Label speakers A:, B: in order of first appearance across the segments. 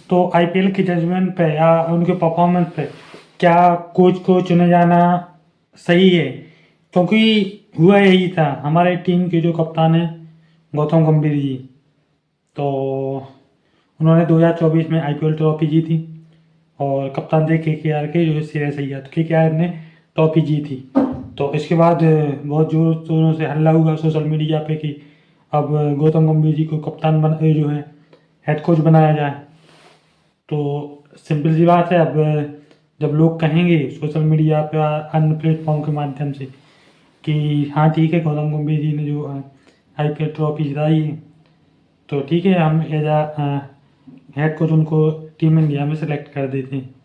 A: तो आईपीएल की जजमेंट पे या उनके परफॉर्मेंस पे क्या कोच को चुने जाना सही है? क्योंकि हुआ यही था, हमारे टीम के जो कप्तान हैं गौतम गंभीर जी, तो उन्होंने 2024 में आईपीएल ट्रॉफी जीती और कप्तान थे केकेआर के जो श्रेयस अय्यर, तो केकेआर ने ट्रॉफी जीती। तो इसके बाद बहुत जोरों शोरों से हल्ला हुआ सोशल मीडिया पे कि अब गौतम गंभीर जी को कप्तान जो है हेड कोच बनाया जाए। तो सिंपल सी बात है, अब जब लोग कहेंगे सोशल मीडिया पे अन्य प्लेटफॉर्म के माध्यम से कि हाँ ठीक है, गौतम गंभीर जी ने जो आईपीएल ट्रॉफी जिताई है, तो ठीक है, हम एज हेड कोच उनको टीम इंडिया में सेलेक्ट कर देते हैं।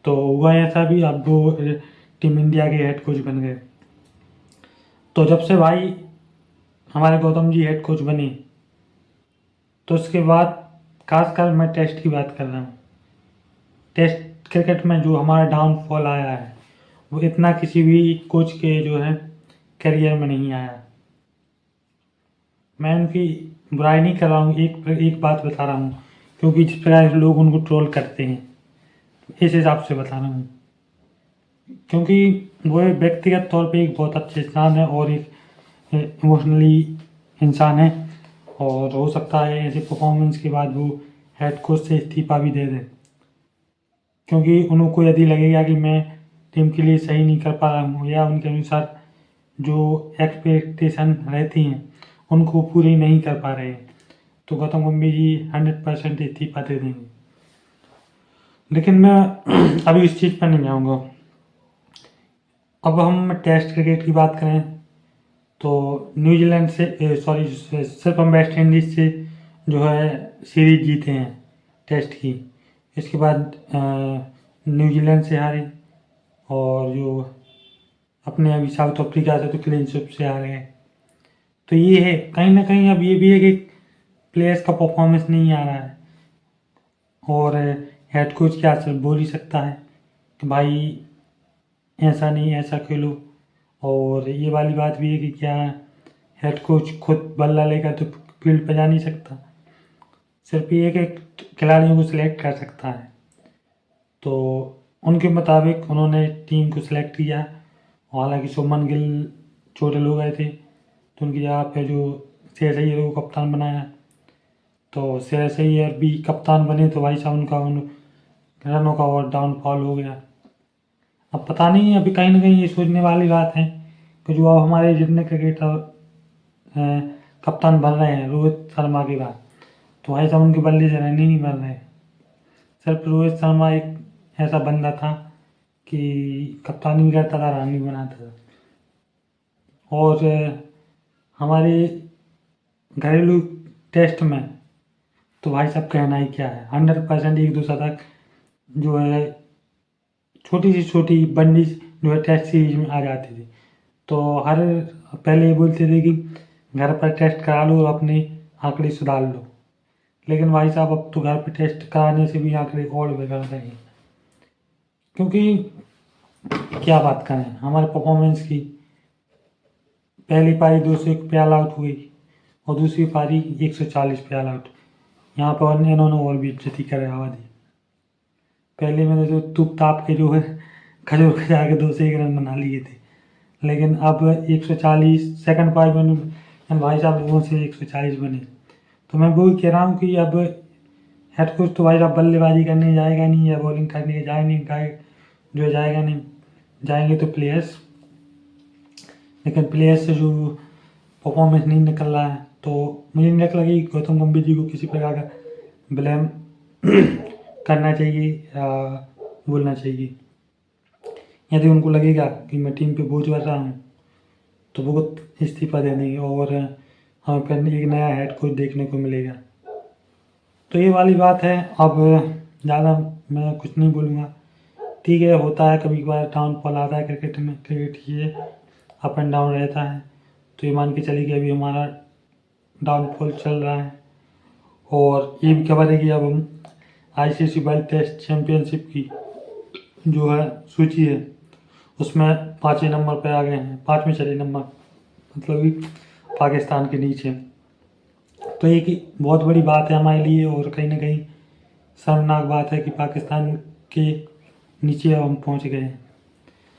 A: तो हुआ ऐसा भी, अब वो टीम इंडिया के हेड कोच बन गए। तो जब से भाई हमारे गौतम जी हेड कोच बने, तो उसके बाद खासकर मैं टेस्ट की बात कर रहा हूँ, टेस्ट क्रिकेट में जो हमारा डाउनफॉल आया है वो इतना किसी भी कोच के जो है करियर में नहीं आया। मैं उनकी बुराई नहीं कर रहा हूँ, एक बात बता रहा हूँ, क्योंकि जिस प्रकार लोग उनको ट्रोल करते हैं इस हिसाब से बता रहा हूँ। क्योंकि वो व्यक्तिगत तौर पे एक बहुत अच्छे इंसान है और एक इमोशनली इंसान है, और हो सकता है ऐसे परफॉर्मेंस के बाद वो हेड कोच से इस्तीफा भी दे दें, क्योंकि उनको यदि लगेगा कि मैं टीम के लिए सही नहीं कर पा रहा हूँ या उनके अनुसार जो एक्सपेक्टेशन रहती हैं उनको पूरी नहीं कर पा रहे हैं, तो गौतम गंभीर जी 100% इस्तीफा दे देंगे। लेकिन मैं अभी इस चीज़ पर नहीं जाऊँगा। अब हम टेस्ट क्रिकेट की बात करें तो न्यूजीलैंड से सिर्फ हम वेस्ट इंडीज़ से जो है सीरीज जीते हैं टेस्ट की। इसके बाद न्यूजीलैंड से हारे, और जो अपने अभी साउथ अफ्रीका से तो क्लीन स्वीप से हारे हैं। तो ये है कहीं ना कहीं, अब ये भी है कि प्लेयर्स का परफॉर्मेंस नहीं आ रहा है, और हेड कोच क्या सर बोल ही सकता है कि भाई ऐसा नहीं ऐसा खेलो। और ये वाली बात भी है कि क्या हेड कोच खुद बल्ला लेकर तो फील्ड पर जा नहीं सकता, सिर्फ ये कि खिलाड़ियों को सिलेक्ट कर सकता है। तो उनके मुताबिक उन्होंने टीम को सिलेक्ट किया, हालांकि शुभमन गिल चोटिल हो गए थे, तो उनकी जगह पे जो श्रेयस अय्यर को कप्तान बनाया। तो श्रेयस अय्यर भी कप्तान बने तो भाई साहब उनका उन रनों का और डाउनफॉल हो गया। अब पता नहीं, अभी कहीं ना कहीं ये सोचने वाली बात है कि जो अब हमारे जितने क्रिकेटर कप्तान बन रहे हैं रोहित शर्मा के बाद, तो भाई साहब उनके बल्ले से रन ही नहीं बन रहे। सिर्फ रोहित शर्मा एक ऐसा बंदा था कि कप्तानी भी करता था, रन भी बनाता था। और हमारे घरेलू टेस्ट में तो भाई साहब कहना ही क्या है, 100% एक दो शतक जो है छोटी सी छोटी बंदी जो है टेस्ट सीरीज में आ जाती थी। तो पहले ये बोलते थे कि घर पर टेस्ट करा लो और अपने आंकड़े सुधार लो, लेकिन भाई साहब अब तो घर पर टेस्ट कराने से भी आंकड़े और बिगड़ रहे हैं। क्योंकि क्या बात करें हमारे परफॉर्मेंस की, पहली पारी 201 पे ऑल आउट हुई और दूसरी पारी 140 पे ऑल आउट। यहाँ पर इन्होंने और भी इज्जती करावा दी। पहले मैंने जो तुप ताप के जो है खजूर खजा के 201 रन बना लिए थे, लेकिन अब 140 सेकंड पारी में भाई साहब लोगों से 140 बने। तो मैं वही कह रहा हूँ कि अब हेड कोच तो भाई साहब बल्लेबाजी करने जाएगा नहीं या बॉलिंग करने जाएगा नहीं, जो जाएगा नहीं, जाएंगे तो प्लेयर्स, लेकिन प्लेयर्स से जो परफॉर्मेंस नहीं निकल रहा है, तो मुझे नहीं लगता कि गौतम गंभीर जी को किसी प्रकार का ब्लेम करना चाहिए या बोलना चाहिए। यदि उनको लगेगा कि मैं टीम पे बोझ बन रहा हूँ तो वो इस्तीफा दे देंगे और हमें फिर एक नया हेड कोच देखने को मिलेगा। तो ये वाली बात है। अब ज़्यादा मैं कुछ नहीं बोलूँगा। ठीक है, होता है कभी कभार डाउनफॉल आता है क्रिकेट में, क्रिकेट ये अप एंड डाउन रहता है। तो ये मान के चलिए कि अभी हमारा डाउनफॉल चल रहा है, और ये भी खबर है कि अब हम आईसीसी वर्ल्ड टेस्ट चैम्पियनशिप की जो है सूची है उसमें 5वें नंबर पर आ गए हैं, 5वें 6 नंबर, मतलब कि पाकिस्तान के नीचे। तो एक बहुत बड़ी बात है हमारे लिए, और कहीं ना कहीं शर्मनाक बात है कि पाकिस्तान के नीचे अब हम पहुंच गए हैं।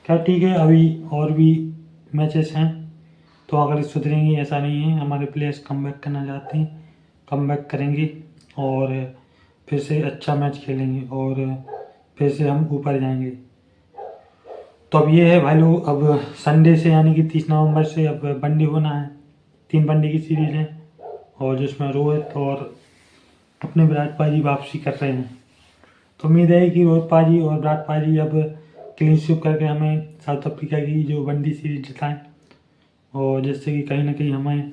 A: क्या ठीक है, अभी और भी मैचेस हैं, तो अगर सुधरेंगे ऐसा नहीं है। हमारे प्लेयर्स कमबैक करना चाहते हैं, कमबैक करेंगे और फिर से अच्छा मैच खेलेंगे और फिर से हम ऊपर जाएंगे। तो अब ये है भाई लोग, अब संडे से यानी कि 30 नवंबर से अब वनडे होना है। 3 वनडे की सीरीज़ है और जिसमें रोहित और अपने विराट पाजी वापसी कर रहे हैं। तो उम्मीद है कि रोहित पाजी और विराट पाजी अब क्लीन स्वीप करके हमें साउथ अफ्रीका की जो वनडे सीरीज जिताएं और जिससे कि कहीं ना कहीं हमें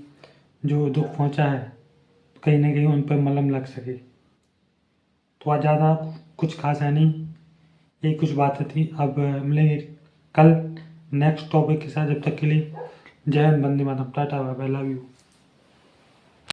A: जो दुख पहुंचा है कहीं ना कहीं उन पर मलहम लग सके। तो आज ज़्यादा कुछ खास है नहीं, यही कुछ बातें थी। अब मिलेंगे कल नेक्स्ट टॉपिक के साथ। जब तक के लिए जय हिंद, वंदे मातरम, tata, bye bye, love you.